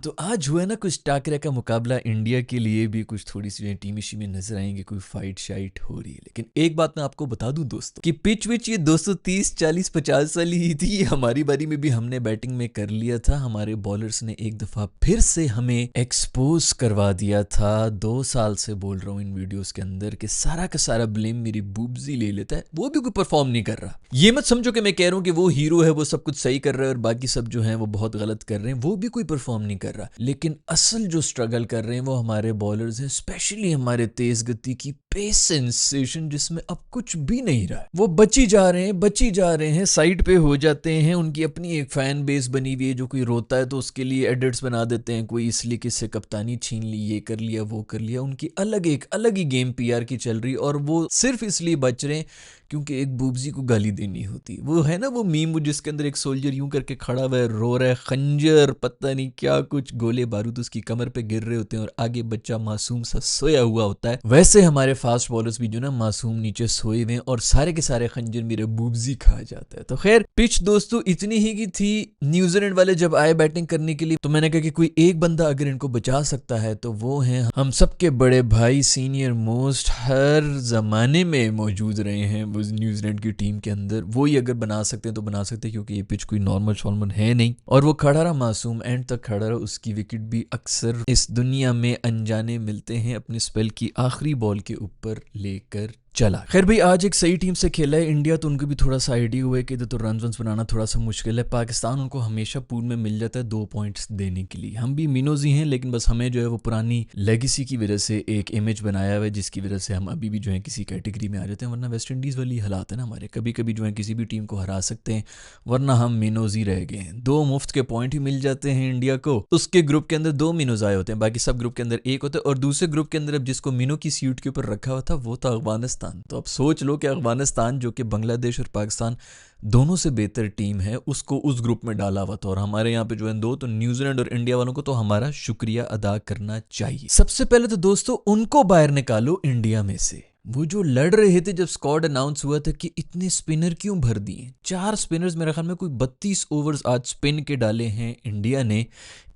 तो आज हुआ ना कुछ टाकरे का मुकाबला इंडिया के लिए भी कुछ थोड़ी सी टीमी शीमें नजर आएंगे, कोई फाइट शाइट हो रही है। लेकिन एक बात मैं आपको बता दूं दोस्तों कि पिच विच ये 230 40 50 साल ही थी। ये हमारी बारी में भी हमने बैटिंग में कर लिया था। हमारे बॉलर्स ने एक दफा फिर से हमें एक्सपोज करवा दिया था। 2 साल से बोल रहा हूँ इन वीडियोस के अंदर कि सारा का सारा ब्लेम मेरी बूब्जी ले लेता है, वो भी कोई परफॉर्म नहीं कर रहा। ये मत समझो कि मैं कह रहा हूँ कि वो हीरो है, वो सब कुछ सही कर रहा है और बाकी सब जो है वो बहुत गलत कर रहे हैं, वो भी कोई परफॉर्म नहीं कर रहा। लेकिन असल जो स्ट्रगल कर रहे हैं वो हमारे बॉलर्स हैं, स्पेशली हमारे तेज गति की पेस सेंसेशन जिसमें अब कुछ भी नहीं रहा है। वो बची जा रहे हैं, साइड पे हो जाते हैं। उनकी अपनी एक फैन बेस बनी हुई है, जो कोई रोता है तो उसके लिए एडिट्स बना देते हैं, कोई इसलिए किससे कप्तानी छीन ली, ये कर लिया वो कर लिया। उनकी अलग ही गेम पीआर की चल रही, और वो सिर्फ इसलिए बच रहे हैं क्योंकि एक बूबजी को गाली देनी होती। वो है ना वो मीम जिसके अंदर एक सोल्जर यूं करके खड़ा हुआ है, रो रहा है, खंजर पता नहीं क्या कुछ गोले बारूद उसकी कमर पे गिर रहे होते हैं और आगे बच्चा मासूम सा सोया हुआ होता है। वैसे हमारे फास्ट बॉलर्स भी जो ना मासूम नीचे सोए हुए हैं और सारे के सारे खंजर मेरे बूबजी खा जाता है। तो खैर पिच दोस्तों इतनी ही की थी। न्यूजीलैंड वाले जब आए बैटिंग करने के लिए तो मैंने कहा कि कोई एक बंदा अगर इनको बचा सकता है तो वो है हम सबके बड़े भाई, सीनियर मोस्ट, हर जमाने में मौजूद रहे हैं वो न्यूजीलैंड की टीम के अंदर। वो ही अगर बना सकते हैं तो बना सकते हैं, क्योंकि ये पिच कोई नॉर्मल शॉर्मल है नहीं। और वो खड़ा रहा मासूम, एंड तक खड़ा रहा। उसकी विकेट भी अक्सर इस दुनिया में अनजाने मिलते हैं, अपने स्पेल की आखिरी बॉल के ऊपर लेकर चला। खैर भाई आज एक सही टीम से खेला है इंडिया, तो उनको भी थोड़ा सा आइडिया हुआ है कि इधर तो रन बनाना थोड़ा सा मुश्किल है। पाकिस्तान उनको हमेशा पूल में मिल जाता है 2 पॉइंट्स देने के लिए। हम भी मीनोज ही हैं, लेकिन बस हमें जो है वो पुरानी लेगेसी की वजह से एक इमेज बनाया हुआ है, जिसकी वजह से हम अभी भी जो है किसी कैटेगरी में आ जाते हैं। वरना वेस्ट इंडीज़ वाली हालात है ना हमारे, कभी कभी जो है किसी भी टीम को हरा सकते हैं, वरना हम मीनोज ही रह गए हैं। 2 मुफ्त के पॉइंट ही मिल जाते हैं इंडिया को। उसके ग्रुप के अंदर 2 मीनोज आए होते हैं, बाकी सब ग्रुप के अंदर एक होता है। और दूसरे ग्रुप के अंदर अब जिसको मीनो की सीट के ऊपर रखा हुआ था वो था अफगानिस्तान। तो अब सोच लो कि अफगानिस्तान जो कि बांग्लादेश और पाकिस्तान दोनों से बेहतर टीम है, उसको उस ग्रुप में डाला हुआ था। और हमारे यहाँ पे जो है 2, तो न्यूजीलैंड और इंडिया वालों को तो हमारा शुक्रिया अदा करना चाहिए। सबसे पहले तो दोस्तों उनको बाहर निकालो इंडिया में से। वो जो लड़ रहे थे जब स्क्वाड अनाउंस हुआ था कि इतने स्पिनर क्यों भर दिए। 4 स्पिनर्स मेरे ख्याल में कोई 32 ओवर्स आज स्पिन के डाले हैं इंडिया ने।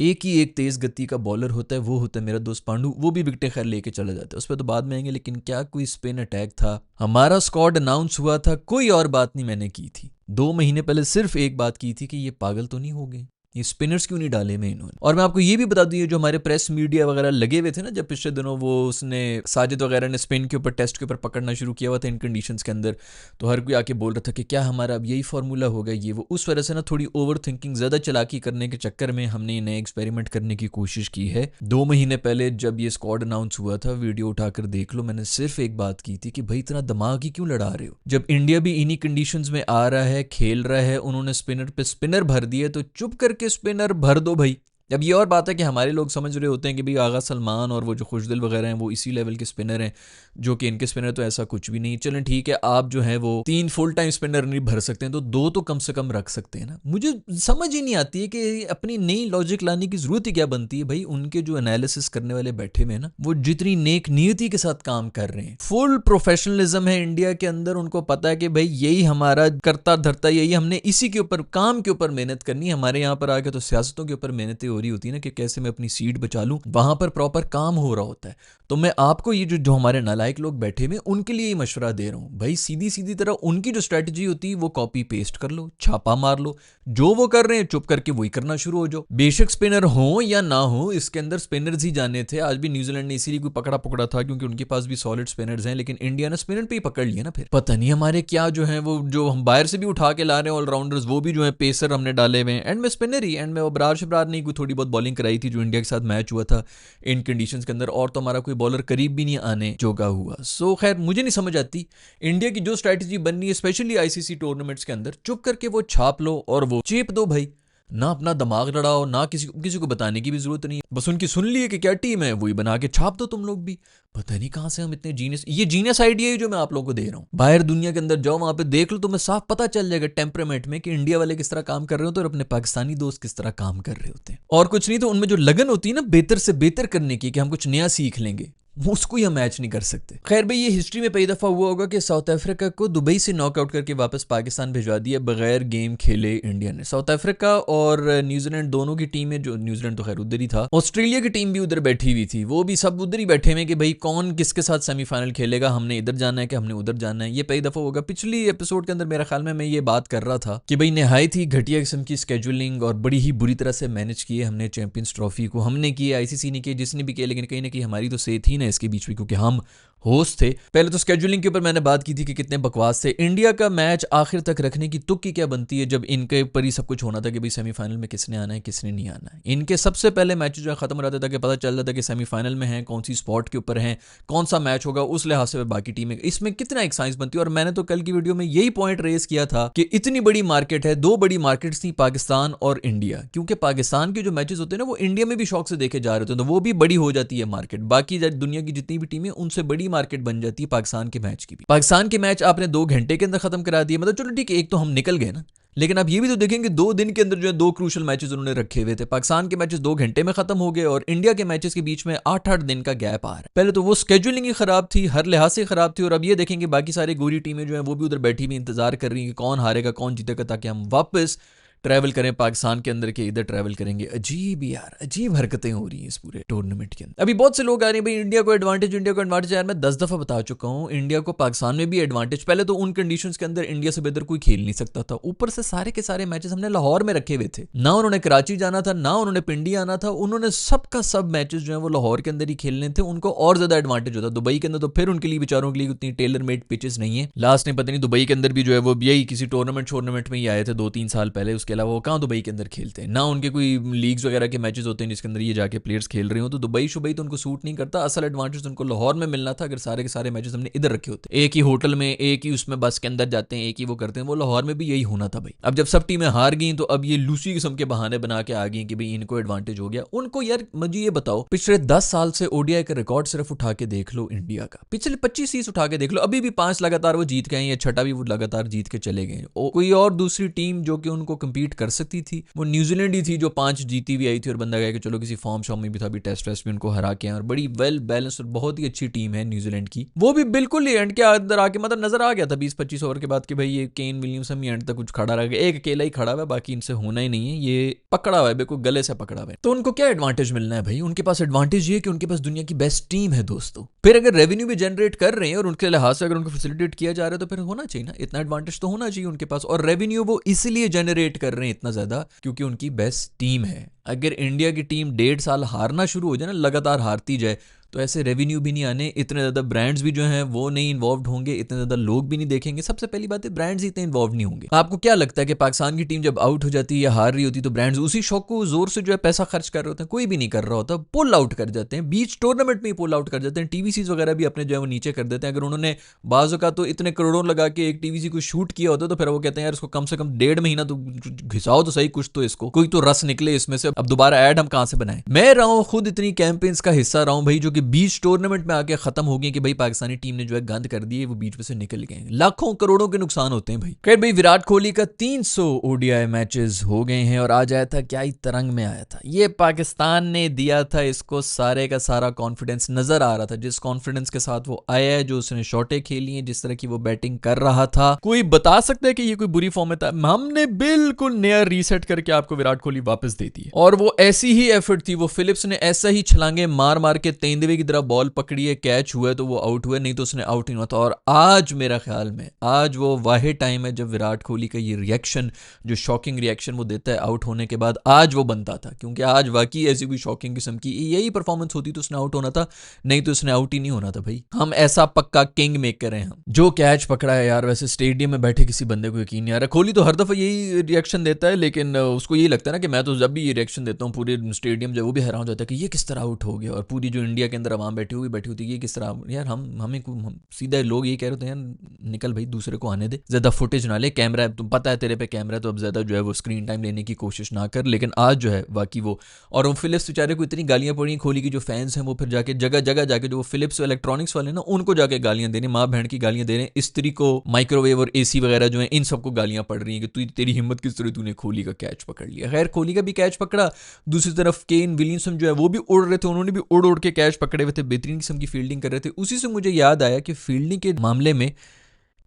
एक ही एक तेज गति का बॉलर होता है, वो होता है मेरा दोस्त पांडू। वो भी विकेटें खैर लेके चला जाता है, उस पर तो बाद में आएंगे। लेकिन क्या कोई स्पिन अटैक था। हमारा स्क्वाड अनाउंस हुआ था, कोई और बात नहीं मैंने की थी। 2 महीने पहले सिर्फ एक बात की थी कि ये पागल तो नहीं हो गए, ये स्पिनर्स क्यों नहीं डाले में इन्होंने। और मैं आपको ये भी बता दूं, ये जो हमारे प्रेस मीडिया वगैरह लगे हुए थे ना जब पिछले दिनों, वो उसने साजिद वगैरह ने स्पिन के ऊपर टेस्ट के ऊपर पकड़ना शुरू किया हुआ था इन कंडीशंस के अंदर, तो हर कोई आके बोल रहा था कि क्या हमारा अब यही फार्मूला होगा ये वो। उस वजह से ना थोड़ी ओवर थिंकिंग, ज़्यादा चालाकी करने के चक्कर में हमने ये नए एक्सपेरिमेंट करने की कोशिश की है। 2 महीने पहले जब ये स्क्वाड अनाउंस हुआ था, वीडियो उठाकर देख लो, मैंने सिर्फ एक बात की थी कि भाई इतना दिमाग ही क्यों लड़ा रहे हो। जब इंडिया भी इन्हीं कंडीशंस में आ रहा है, खेल रहा है, उन्होंने स्पिनर पे स्पिनर भर दिए, तो चुप करके स्पिनर भर दो भाई। अब ये और बात है कि हमारे लोग समझ रहे होते हैं कि भाई आगा सलमान और वो जो खुशदिल वगैरह हैं वो इसी लेवल के स्पिनर हैं, जो कि इनके स्पिनर तो ऐसा कुछ भी नहीं। चलें ठीक है, आप जो है वो 3 फुल टाइम स्पिनर नहीं भर सकते हैं तो 2 तो कम से कम रख सकते हैं ना। मुझे समझ ही नहीं आती है कि अपनी नई लॉजिक लाने की जरूरत ही क्या बनती है भाई। उनके जो एनालिसिस करने वाले बैठे हुए ना, वो जितनी नेक नियति के साथ काम कर रहे हैं, फुल प्रोफेशनलिज्म है इंडिया के अंदर। उनको पता है कि भाई यही हमारा करता धरता, यही हमने इसी के ऊपर, काम के ऊपर मेहनत करनी है। हमारे यहाँ पर आके तो सियासतों के ऊपर मेहनतें हो रही होती है ना कि कैसे मैं अपनी सीट बचा लूं, वहां पर प्रॉपर काम हो रहा होता है। तो मैं आपको ये जो हमारे नालायक लोग बैठे हुए उनके लिए मशवरा दे रहा हूं भाई, सीधी तरह उनकी जो स्ट्रेटजी होती है वो कॉपी पेस्ट कर लो, छापा मार लो। जो वो कर रहे हैं चुप करके वही करना शुरू हो जाओ। बेशक स्पिनर हो या ना हो, इसके अंदर स्पिनर्स ही जाने थे। आज भी न्यूजीलैंड ने इसीलिए कोई पकड़ा था क्योंकि उनके पास भी सॉलिड स्पिनर्स हैं, लेकिन इंडिया ने स्पिनर पे ही पकड़ लिया ना। फिर पता नहीं हमारे क्या जो है वो, जो हम बाहर से भी उठा के ला रहे हैं ऑलराउंडर्स, वो भी जो है पेसर हमने डाले हुए हैं। एंड में स्पिनर ही, एंड में अबरार शबरार ने कोई थोड़ी बहुत बॉलिंग कराई थी जो इंडिया के साथ मैच हुआ था इन कंडीशंस के अंदर, और तो हमारा कोई बॉलर करीब भी नहीं आने जोगा हुआ। सो खैर मुझे नहीं समझ आती इंडिया की जो स्ट्रैटेजी बननी है, स्पेशली आईसीसी टूर्नामेंट्स के अंदर, चुप करके वो छाप लो और वो चेप दो भाई। ना अपना दिमाग लड़ाओ, ना किसी को बताने की भी जरूरत नहीं है। बस उनकी सुन लिए कि क्या टीम है, वही बना के छाप दो तुम लोग भी। पता नहीं कहां से हम इतने जीनियस, ये जीनियस आइडिया है जो मैं आप लोगों को दे रहा हूं। बाहर दुनिया के अंदर जाओ, वहां पे देख लो, तुम्हें साफ पता चल जाएगा टेम्परामेंट में कि इंडिया वाले किस तरह काम कर रहे होते हैं और अपने पाकिस्तानी दोस्त किस तरह काम कर रहे होते हैं। और कुछ नहीं तो उनमें जो लगन होती है ना बेहतर से बेहतर करने की, कि हम कुछ नया सीख लेंगे, उसको हम मैच नहीं कर सकते। खैर भाई, ये हिस्ट्री में पहली दफा हुआ होगा कि साउथ अफ्रीका को दुबई से नॉकआउट करके वापस पाकिस्तान भिजवा दिया बगैर गेम खेले इंडिया ने। साउथ अफ्रीका और न्यूजीलैंड दोनों की टीमें, जो न्यूजीलैंड तो खैर उधर ही था, ऑस्ट्रेलिया की टीम भी उधर बैठी हुई थी, वो भी सब उधर ही बैठे हुए कि भाई कौन किसके साथ सेमीफाइनल खेलेगा, हमने इधर जाना है कि हमने उधर जाना है। ये पहली दफा होगा। पिछली एपिसोड के अंदर मेरे ख्याल में मैं ये बात कर रहा था कि भाई नहायत ही घटिया किस्म की स्केड्यूलिंग और बड़ी ही बुरी तरह से मैनेज किए हमने चैंपियंस ट्रॉफी को, हमने किए, आईसीसी ने किए, जिसने भी किया, लेकिन कहीं ना कहीं हमारी तो सेहत ही ना इसके बीच में, क्योंकि हम होस्ट थे। पहले तो स्केड्यूलिंग के ऊपर मैंने बात की थी कि कितने बकवास थे। इंडिया का मैच आखिर तक रखने की तुक की क्या बनती है, जब इनके ऊपर ही सब कुछ होना था कि भाई सेमीफाइनल में किसने आना है किसने नहीं आना है। इनके सबसे पहले मैच जो है खत्म हो जाता था कि पता चल जाता कि सेमीफाइनल में है, कौन सी स्पॉट के ऊपर है, कौन सा मैच होगा, उस लिहाज से बाकी टीमें, इसमें कितना एक साइंस बनती है। और मैंने तो कल की वीडियो में यही पॉइंट रेज किया था कि इतनी बड़ी मार्केट है, दो बड़ी मार्केट्स थी, पाकिस्तान और इंडिया, क्योंकि पाकिस्तान के जो मैचेस होते हैं ना वो इंडिया में भी शौक से देखे जा रहे थे, तो वो भी बड़ी हो जाती है मार्केट, बाकी दुनिया की जितनी भी टीमें उनसे बड़ी मार्केट बन जाती है पाकिस्तान के मैच की भी। पाकिस्तान के मैच आपने 2 घंटे के अंदर खत्म करा दिए, मतलब चलो ठीक है, एक तो हम निकल गए ना, लेकिन आप ये भी तो देखेंगे 2 दिन के अंदर जो है 2 क्रूशल मैचेस उन्होंने रखे हुए थे। पाकिस्तान के मैचेस 2 घंटे में खत्म हो गए और इंडिया के मैचेस के बीच में 8-8 दिन का गैप आ रहा है। पहले तो वो स्केड्यूलिंग ही खराब थी, हर लिहाज से खराब थी, और अब ये देखेंगे बाकी सारी गोरी टीमें जो है वो भी उधर बैठी हुई इंतजार कर रही है कि कौन हारेगा कौन जीतेगा, ताकि हम वापस ट्रैवल करें पाकिस्तान के अंदर के इधर ट्रैवल करेंगे। अजीब यार, अजीब हरकतें हो रही हैं इस पूरे टूर्नामेंट के अंदर। अभी बहुत से लोग आ रहे हैं भाई इंडिया को एडवांटेज, इंडिया को एडवांटेज। यार मैं 10 दफा बता चुका हूं, इंडिया को पाकिस्तान में भी एडवांटेज। पहले तो उन कंडीशंस के अंदर इंडिया से बेहतर कोई खेल नहीं सकता था, ऊपर से सारे के सारे मैचेस हमने लाहौर में रखे हुए थे, ना उन्होंने कराची जाना था, ना उन्होंने पिंडी आना था, उन्होंने सबका सब मैचेस जो है वो लाहौर के अंदर ही खेलने थे। उनको और ज्यादा एडवांटेज होता। दुबई के अंदर तो फिर उनके लिए बेचारों के लिए उतनी टेलर मेड पिचेस नहीं है। लास्ट में पता नहीं दुबई के अंदर भी जो है वो यही किसी टूर्नामेंट में ही आए थे 2-3 साल पहले, उसके अलावा वो कहाँ दुबई के अंदर खेलते हैं, ना उनके कोई लीग्स वगैरह के मैचेस होते हैं जिसके अंदर ये जाके प्लेयर्स खेल रहे हो, तो दुबई शुबई तो उनको सूट नहीं करता। असल एडवांटेज उनको लाहौर में मिलना था, अगर सारे के सारे मैचेस हमने इधर रखे होते, एक ही होटल में, एक ही उसमें बस के अंदर जाते हैं, एक ही वो करते हैं, वो लाहौर में भी यही होना था भाई। अब जब सब टीमें हार गई तो अब ये लूसी किस्म के बहाने बना के आ गई कि भाई इनको एडवांटेज हो गया उनको। यार मुझे ये बताओ, पिछले 10 साल से ओडीआई का रिकॉर्ड सिर्फ उठा के देख लो इंडिया का, पिछले 25 सीरीज उठा के देख लो, अभी भी 5 लगातार वो जीत गए, या छठा भी वो लगातार जीत के चले गए। कोई और दूसरी टीम जो कि उनको कंपीट कर सकती थी वो न्यूजीलैंड ही थी, जो 5 जीती हुई आई थी, और बंदा गया कि चलो किसी फॉर्म शॉर्म में भी था, भी टेस्ट वेस्ट में उनको हरा के, और बड़ी वेल बैलेंस और बहुत ही अच्छी टीम है न्यूजीलैंड की। वो भी बिल्कुल ही एंड के अंदर आके मतलब नजर आ गया था 20-25 ओवर के बाद कि भाई ये केन विलियमसन ही एंड तक कुछ खड़ा रह गया, एक अकेला ही खड़ा हुआ है, बाकी इनसे होना ही नहीं है, ये पकड़ा हुआ है, बिल्कुल गले से पकड़ा हुआ है। तो उनको क्या एडवांटेज मिलना है भाई? उनके पास एडवांटेज ये कि उनके पास दुनिया की बेस्ट टीम है दोस्तों। फिर अगर रेवेन्यू भी जनरेट कर रहे हैं और उनके लिहाज से अगर उनको फैसिलिटेट किया जा रहा है तो फिर होना चाहिए ना, इतना एडवांटेज तो होना चाहिए उनके पास। और रेवेन्यू वो इसलिए जनरेट कर रहे हैं इतना ज्यादा क्योंकि उनकी बेस्ट टीम है। अगर इंडिया की टीम 1.5 साल हारना शुरू हो जाए ना, लगातार हारती जाए, तो ऐसे रेवेन्यू भी नहीं आने, इतने ज़्यादा ब्रांड्स भी जो हैं वो नहीं इन्वॉल्व होंगे, इतने ज़्यादा लोग भी नहीं देखेंगे। सबसे पहली बात है ब्रांड्स इतने इन्वॉल्व नहीं होंगे। आपको क्या लगता है कि पाकिस्तान की टीम जब आउट हो जाती है या हार रही होती तो ब्रांड्स उसी शौक को जोर से जो है पैसा खर्च कर रहे होते हैं? कोई भी नहीं कर रहा होता, पुल आउट कर जाते हैं, बीच टूर्नामेंट में ही पुल आउट कर जाते हैं, टीवीसीज वगैरह भी अपने जो है वो नीचे कर देते हैं। अगर उन्होंने बाजू का तो इतने करोड़ों लगा के एक टीवीसी को शूट किया होता तो फिर वो कहते हैं यार इसको कम से कम 1.5 महीना तो घिसाओ तो सही, कुछ तो इसको कोई तो रस निकले इसमें से, अब दोबारा ऐड हम कहां से बनाएं। मैं रहा हूं खुद इतनी कैंपेन्स का हिस्सा रहा हूं भाई, जो कि बीच टूर्नामेंट में आके खत्म हो गई कि भाई पाकिस्तानी टीम ने जो है गंद कर दी है, वो बीच में से निकल गए, लाखों करोड़ों के नुकसान होते हैं भाई। खैर भाई, विराट कोहली का 300 ओडीआई मैचेस हो गए हैं और आज आया था, क्या ही तरंग में आया था। ये पाकिस्तान ने दिया था इसको सारे का सारा कॉन्फिडेंस, नजर आ रहा था जिस कॉन्फिडेंस के साथ वो आया है, जो उसने शॉटें खेली हैं, जिस तरह की वो बैटिंग कर रहा था। कोई बता सकता है कि ये कोई बुरी फॉर्म में था? हमने बिल्कुल नया रीसेट करके आपको विराट कोहली वापस दे दी, और वो ऐसी ही एफर्ट थी, वो फिलिप्स ने ऐसा ही छलांगे मार मार के तेंदुए की तरह बॉल पकड़ी है, कैच हुआ है तो वो आउट हुआ, नहीं तो उसने आउट नहीं हुआ था। और आज मेरा ख्याल में आज वो वाहिद टाइम है जब विराट कोहली का ये रिएक्शन, जो शॉकिंग रिएक्शन वो देता है आउट होने के बाद, आज वो बनता था, क्योंकि आज वाकई ऐसी कोई शॉकिंग किस्म की यही परफॉर्मेंस होती तो उसने आउट होना था, नहीं तो उसने आउट ही नहीं होना था भाई। हम ऐसा पक्का किंग मेकर हैं, हम जो कैच पकड़ा है यार। वैसे स्टेडियम में बैठे किसी बंदे को यकीन नहीं आ रहा। कोहली तो हर दफा यही रिएक्शन देता है, लेकिन उसको यही लगता है ना कि मैं तो जब भी ये रिएक्शन देता हूँ पूरे स्टेडियम जो वो भी हैरान हो जाता है कि ये किस तरह आउट हो गया, और पूरी जो इंडिया के अंदर आवाम बैठी होती है ये किस तरह। यार हम सीधा लोग ये कह रहे थे यार निकल भाई, दूसरे को आने दे, ज्यादा फुटेज ना ले, कैमरा तुम पता है तेरे पे कैमरा, तो अब ज्यादा जो है वो स्क्रीन टाइम लेने की कोशिश ना कर। लेकिन आज जो है बाकी वो, और वो फिलिप्स बेचारे को इतनी गालियां पड़ी, कोहली की जो फैंस हैं वो फिर जाके जगह जगह जाके जो वो फिलिप्स इलेक्ट्रॉनिक्स वाले ना उनको जाके गालियां दे रहे, माँ बहन की गालियां दे रहे हैं, स्त्री को, माइक्रोवेव और एसी वगैरह जो है इन सबको गालियां पड़ रही हैं कि तेरी हिम्मत किस तरह तूने कोहली का कैच पकड़ लिया। खैर कोहली का भी कैच पकड़ा, दूसरी तरफ केन विलियमसन जो है वो भी उड़ रहे थे, उन्होंने भी उड़ उड़ के कैच पकड़े हुए थे, बेहतरीन किस्म की फील्डिंग कर रहे थे। उसी से मुझे याद आया कि फील्डिंग के मामले में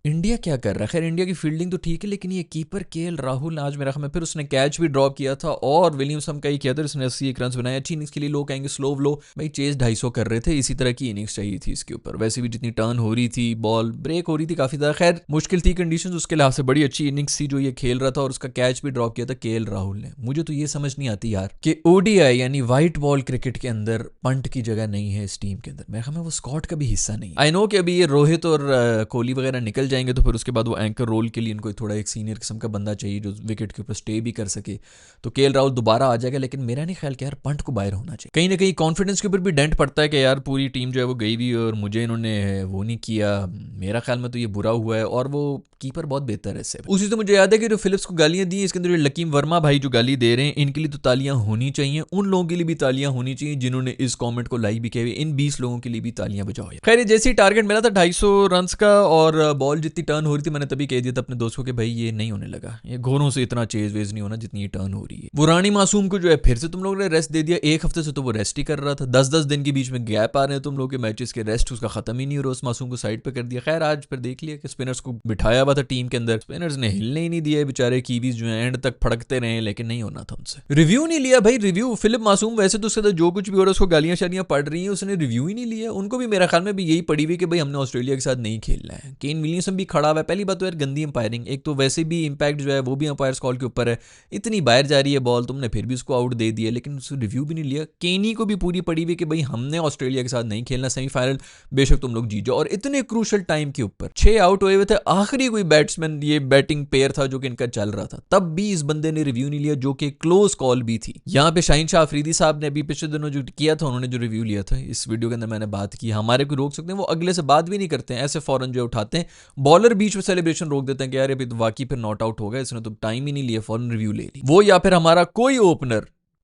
इंडिया क्या कर रहा है। खैर इंडिया की फील्डिंग तो ठीक है, लेकिन ये कीपर केएल राहुल आज मेरा ख्याल में फिर उसने कैच भी ड्रॉप किया था और विलियमसन का ही किया था, उसने 81 रन बनाए। अच्छी इनिंग्स के लिए लोग कहेंगे स्लो भाई चेज 250 कर रहे थे, इसी तरह की इनिंग्स चाहिए थी इसके ऊपर। वैसे भी जितनी टर्न हो रही थी, बॉल ब्रेक हो रही थी काफी ज्यादा, खैर मुश्किल थी कंडीशन, उसके लिहाज से बड़ी अच्छी इनिंग्स थी जो ये खेल रहा था और उसका कैच भी ड्रॉप किया था केएल राहुल ने। मुझे तो ये समझ नहीं आती यार कि ओडीआई यानी व्हाइट बॉल क्रिकेट के अंदर पंट की जगह नहीं है इस टीम के अंदर। मेरे ख्याल में वो स्क्वाड का भी हिस्सा नहीं। आई नो कि अभी ये रोहित और कोहली वगैरह निकल जाएंगे तो फिर उसके बाद वो एंकर रोल के लिए इनको थोड़ा एक सीनियर किस्म का बंदा चाहिए जो विकेट के ऊपर स्टे भी कर सके, तो केएल राहुल दोबारा आ जाएगा। लेकिन मेरा नहीं ख्याल कि यार पंट को बाहर होना चाहिए। कहीं ना कहीं कॉन्फिडेंस के ऊपर भी डेंट पड़ता है कि यार पूरी टीम जो है वो गई भी और मुझे इन्होंने वो नहीं किया। मेरा ख्याल में तो ये बुरा हुआ है और वो कीपर बहुत बेहतर है इससे। उसी से मुझे याद है कि जो फिलिप्स को गालियां दी इसके अंदर लकीम वर्मा भाई जो गाली दे रहे हैं, इनके लिए तो तालियां होनी चाहिए। उन लोगों के लिए भी तालियां होनी चाहिए जिन्होंने इस कमेंट को लाइक भी किया हुए। इन 20 लोगों के लिए भी तालियां बजाओ। खैर जैसे ही टारगेट मिला था 250 रन का और बॉल जितनी टर्न हो रही थी, मैंने तभी कह दिया था अपने दोस्तों के भाई ये नहीं होने लगा, ये घोरों से इतना चेज वेज नहीं होना जितनी ये टर्न हो रही है। वो रानी मासूम को जो है फिर से तुम लोगों ने रेस्ट दे दिया। एक हफ्ते से तो वो रेस्ट ही कर रहा था, 10-10 दिन के बीच में गैप आ रहे हैं तुम लोग के मैचेस के, रेस्ट उसका खत्म ही नहीं हो रहा। उस मासूम को साइड पे कर दिया। खैर आज फिर देख लिया कि स्पिनर्स को बिठाया हुआ था टीम के अंदर, स्पिनर्स ने हिलने ही नहीं दिया। बेचारे कीवीज जो है एंड तक फड़कते रहे, लेकिन नहीं होना था उनसे। रिव्यू नहीं लिया भाई, रिव्यू फिलिप मासूम वैसे तो उसके जो कुछ भी हो रहा है उसको गालियां शालियां पड़ रही है, उसने रिव्यू ही नहीं लिया। उनको भी मेरा ख्याल में भी यही पड़ी हुई कि भाई हमने ऑस्ट्रेलिया के साथ नहीं खेलना है। केन विलियमसन भी खड़ा हुआ है। पहली बात तो यार गंदी अंपायरिंग, एक तो वैसे भी इंपैक्ट जो है वो भी अंपायर्स कॉल के ऊपर है। इतनी बाहर जा रही है बॉल, तुमने फिर भी उसको आउट दे दिया, लेकिन उसको रिव्यू भी नहीं लिया। केनी को भी पूरी पड़ी हुई कि भाई हमने ऑस्ट्रेलिया के साथ नहीं खेलना, सेमीफाइनल बेशक तुम लोग जीत जाओ। और इतने क्रूशल टाइम के ऊपर 6 आउट हुए हुए थे, आखिरी कोई बैट्समैन ये बैटिंग पेयर था जो कि इनका चल रहा था, तब भी इस बंदे ने रिव्यू नहीं लिया, जो कि क्लोज कॉल भी थी। यहाँ पे शाहीन शाह अफरीदी साहब ने अभी पिछले दिनों जो किया था, उन्होंने जो रिव्यू लिया था, इस वीडियो के अंदर मैंने बात की, हमारे को रोक सकते हैं, वो अगले से बात भी नहीं करते हैं, ऐसे फौरन जो उठाते हैं। बॉलर बीच में सेलिब्रेशन रोक देते हैं कि यार अभी तो वाकई फिर नॉट आउट हो गया, इसने तो टाइम ही नहीं लिया, फौरन रिव्यू ले ली वो। या फिर हमारा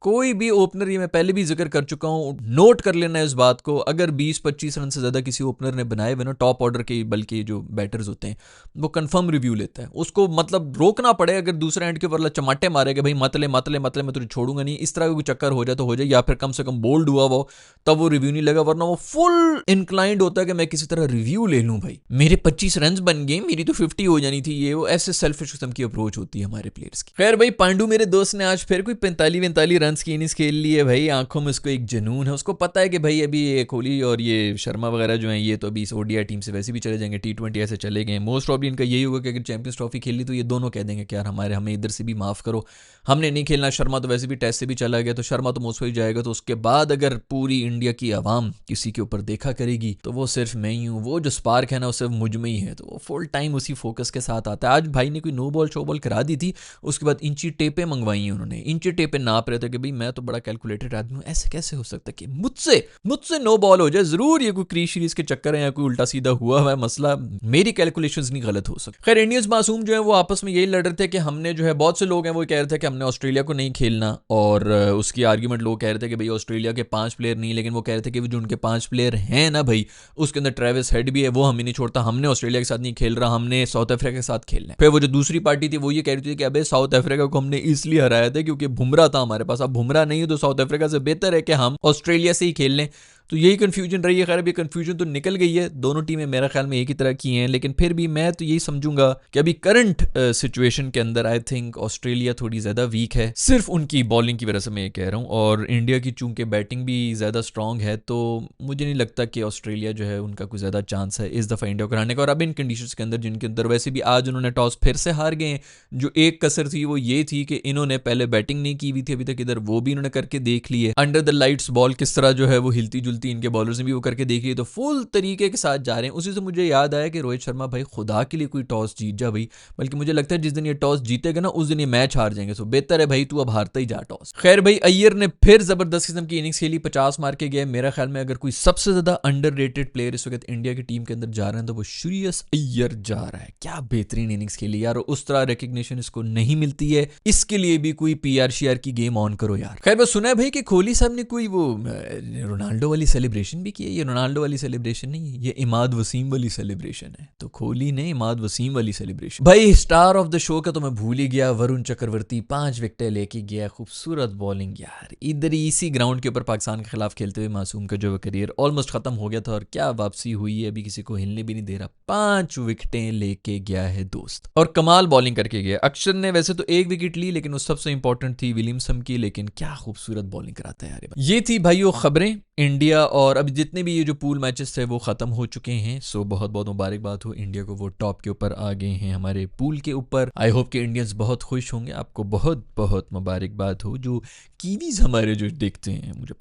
कोई भी ओपनर, ये मैं पहले भी जिक्र कर चुका हूं, नोट कर लेना है इस बात को, अगर 20-25 रन से ज्यादा किसी ओपनर ने बनाए हुए ना, टॉप ऑर्डर के बल्कि जो बैटर्स होते हैं, वो कंफर्म रिव्यू लेता है। उसको मतलब रोकना पड़े, अगर दूसरा एंड के ऊपर चमाटे मारेगा भाई मत ले मैं तुझे छोड़ूंगा नहीं, इस तरह का कोई चक्कर हो जाए तो हो जाए, या फिर कम से कम बोल्ड हुआ वो, तब वो रिव्यू नहीं लगा, वरना वो फुल इंक्लाइंड होता है कि मैं किसी तरह रिव्यू ले लूं। भाई मेरे 25 रन बन गए, मेरी तो 50 हो जानी थी, ये वो ऐसे सेल्फिश किस्म की अप्रोच होती है हमारे प्लेयर्स की। खैर भाई पांडू मेरे दोस्त ने आज फिर कोई 45-45 रन की इनिंग्स खेल ली है भाई। आंखों में उसको एक जुनून है, उसको पता है कि भाई अभी ये कोहली और ये शर्मा वगैरह जो हैं ये तो अभी इस ओडीआई टीम से वैसे भी चले जाएंगे, T20 ऐसे चले गए। मोस्ट प्रॉब्ली इनका यही होगा कि अगर चैंपियंस ट्रॉफी खेल ली तो ये दोनों कह देंगे कि यार हमें इधर से भी माफ करो, हमने नहीं खेलना। शर्मा तो वैसे भी टेस्ट से भी चला गया, तो शर्मा तो मोस्ट प्रॉब्ली जाएगा। तो उसके बाद अगर पूरी इंडिया की आवाम किसी के ऊपर देखा करेगी तो वो सिर्फ मैं ही हूँ, वो जो स्पार्क है ना वो सिर्फ मुझ में ही है, तो वो फुल टाइम उसी फोकस के साथ आता है। आज भाई ने कोई नो बॉल शो बॉल करा दी थी, उसके बाद इंची टेपें मंगवाई हैं उन्होंने, इंची टेपें नाप रहे थे कि भाई मैं तो बड़ा कैलकुलेटेड आदमी हूँ, ऐसे कैसे हो सकता है कि मुझसे नो बॉल हो जाए। जरूर ये कोई क्रीज सीरीज के चक्कर है या कोई उल्टा सीधा हुआ है मसला, मेरी कैलकुलेशंस नहीं गलत हो सकती। खैर इंडियंस मासूम जो है वो आपस में यही लड़ रहे थे कि हमने जो है, बहुत से लोग हैं वो कह रहे थे कि हमने ऑस्ट्रेलिया को नहीं खेलना, और उसकी आर्ग्यूमेंट लोग कह रहे थे कि भाई ऑस्ट्रेलिया के 5 प्लेयर नहीं, लेकिन वो कह रहे थे कि जो उनके 5 प्लेयर हैं ना भाई, उसके अंदर ट्रेविस हेड भी है, वो हमें नहीं छोड़ता, हमने ऑस्ट्रेलिया के साथ नहीं खेल रहा, हमने साउथ अफ्रीका के साथ खेलना है। फिर वो जो दूसरी पार्टी थी वो ये कह रही थी कि अबे साउथ अफ्रीका को हमने इसलिए हराया था क्योंकि बुमराह था हमारे पास, अब बुमराह नहीं है तो साउथ अफ्रीका से बेहतर है कि हम ऑस्ट्रेलिया से ही खेल लें। तो यही कंफ्यूजन रही है। खैर अभी कंफ्यूजन तो निकल गई है, दोनों टीमें मेरा ख्याल में एक ही तरह की हैं, लेकिन फिर भी मैं तो यही समझूंगा कि अभी करंट सिचुएशन के अंदर आई थिंक ऑस्ट्रेलिया थोड़ी ज्यादा वीक है, सिर्फ उनकी बॉलिंग की वजह से मैं ये कह रहा हूँ, और इंडिया की चूंकि बैटिंग भी ज्यादा स्ट्रांग है, तो मुझे नहीं लगता कि ऑस्ट्रेलिया जो है उनका कोई ज्यादा चांस है इस दफा इंडिया को हराने का। और अब इन कंडीशंस के अंदर जिनके अंदर वैसे भी आज उन्होंने टॉस फिर से हार गए, जो एक कसर थी वो ये थी कि इन्होंने पहले बैटिंग नहीं की हुई थी अभी तक इधर, वो भी इन्होंने करके देख ली है। अंडर द लाइट्स बॉल किस तरह जो है वो हिलती जुलती इनके बॉलर्स ने भी वो करके देखिए, तो फुल तरीके के साथ जा रहे हैं। उसी से मुझे याद आया कि रोहित शर्मा भाई खुदा के लिए कोई टॉस जीत जा भाई, बल्कि मुझे लगता है जिस दिन ये टॉस जीतेगा ना उस दिन ये मैच हार जाएंगे, सो बेहतर है भाई तू अब हारता ही जा टॉस। खैर भाई अय्यर ने फिर जबरदस्त किस्म की इनिंग्स खेली, 50 मार के गए। मेरा ख्याल में अगर कोई सबसे ज्यादा अंडररेटेड प्लेयर इस वक्त इंडिया की टीम के अंदर जा रहे हैं तो वो श्रेयस अय्यर जा रहा है। क्या बेहतरीन इनिंग्स खेली यार, उस तरह रिकग्निशन इसको नहीं मिलती है, इसके लिए भी कोई PR की गेम ऑन करो यार। खैर बस सुना है भाई कि कोहली साहब ने कोई वो रोनाल्डो वाली वाली सेलिब्रेशन भी की है, ये रोनाल्डो वाली सेलिब्रेशन नहीं है, ये इमाद वसीम वाली सेलिब्रेशन है। तो कोहली ने इमाद वसीम वाली सेलिब्रेशन। भाई स्टार ऑफ द शो का तो मैं भूल ही गया, वरुण चक्रवर्ती 5 विकेटें लेके गया, खूबसूरत बॉलिंग यार। इधर ही इसी ग्राउंड के ऊपर पाकिस्तान के खिलाफ खेलते हुए मासूम का जो करियर ऑलमोस्ट खत्म हो गया था, और क्या वापसी हुई है, अभी किसी को हिलने भी नहीं दे रहा। 5 विकेटें लेके गया है दोस्त, और कमाल बॉलिंग करके गया। अक्षर ने वैसे तो 1 विकेट ली, लेकिन उस सबसे इंपॉर्टेंट थी विलियमसन की, लेकिन क्या खूबसूरत बॉलिंग कराता है यार। ये थी भाइयों खबरें इंडिया, और अब जितने भी ये जो पूल मैचेस थे वो खत्म हो चुके हैं। सो बहुत बहुत मुबारकबाद हो इंडिया को, वो टॉप के ऊपर आ गए हैं हमारे पूल के ऊपर। आई होप कि इंडियंस बहुत खुश होंगे। आपको बहुत बहुत मुबारकबाद हो जो कीवीज हमारे जो देखते हैं। मुझे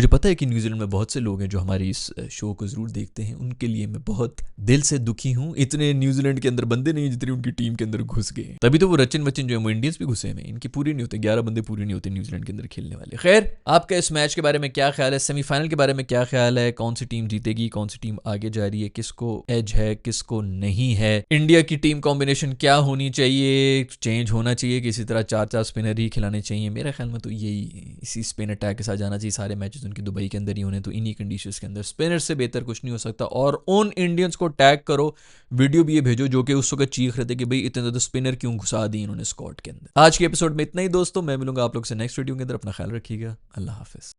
पता है कि न्यूजीलैंड में बहुत से लोग हैं जो हमारी इस शो को जरूर देखते हैं। उनके लिए मैं बहुत दिल से दुखी हूँ। इतने न्यूजीलैंड के अंदर बंदे नहीं जितने उनकी टीम के अंदर घुस गए, तभी तो वो रचिन वचिन जो है वो इंडियंस भी घुसे हैं। इनकी पूरी नहीं होते, 11 बंदे पूरे नहीं होते न्यूजीलैंड के अंदर खेलने वाले। खैर, आपका इस मैच के बारे में क्या ख्याल है, सेमीफाइनल के बारे में क्या ख्याल है, कौन सी टीम जीतेगी, कौन सी टीम आगे जा रही है, किसको एज है किसको नहीं है, इंडिया की टीम कॉम्बिनेशन क्या होनी चाहिए, चेंज होना चाहिए, किसी तरह 4-4 स्पिनर ही खिलाने चाहिए। मेरे ख्याल में तो यही इसी स्पिन अटैक के साथ जाना चाहिए। सारे मैचेस उनके दुबई के अंदर ही होने, तो इन्हीं कंडीशंस के अंदर स्पिनर से बेहतर कुछ नहीं हो सकता। और उन इंडियंस को टैग करो, वीडियो भी ये भेजो जो कि उस वक्त चीख रहे थे कि भाई इतने ज़्यादा स्पिनर क्यों घुसा दी इन्होंने स्क्वाड के अंदर। आज के एपिसोड में इतना ही दोस्तों, मैं मिलूंगा आप लोग से नेक्स्ट वीडियो के अंदर। अपना ख्याल रखिएगा, अल्लाह हाफिज।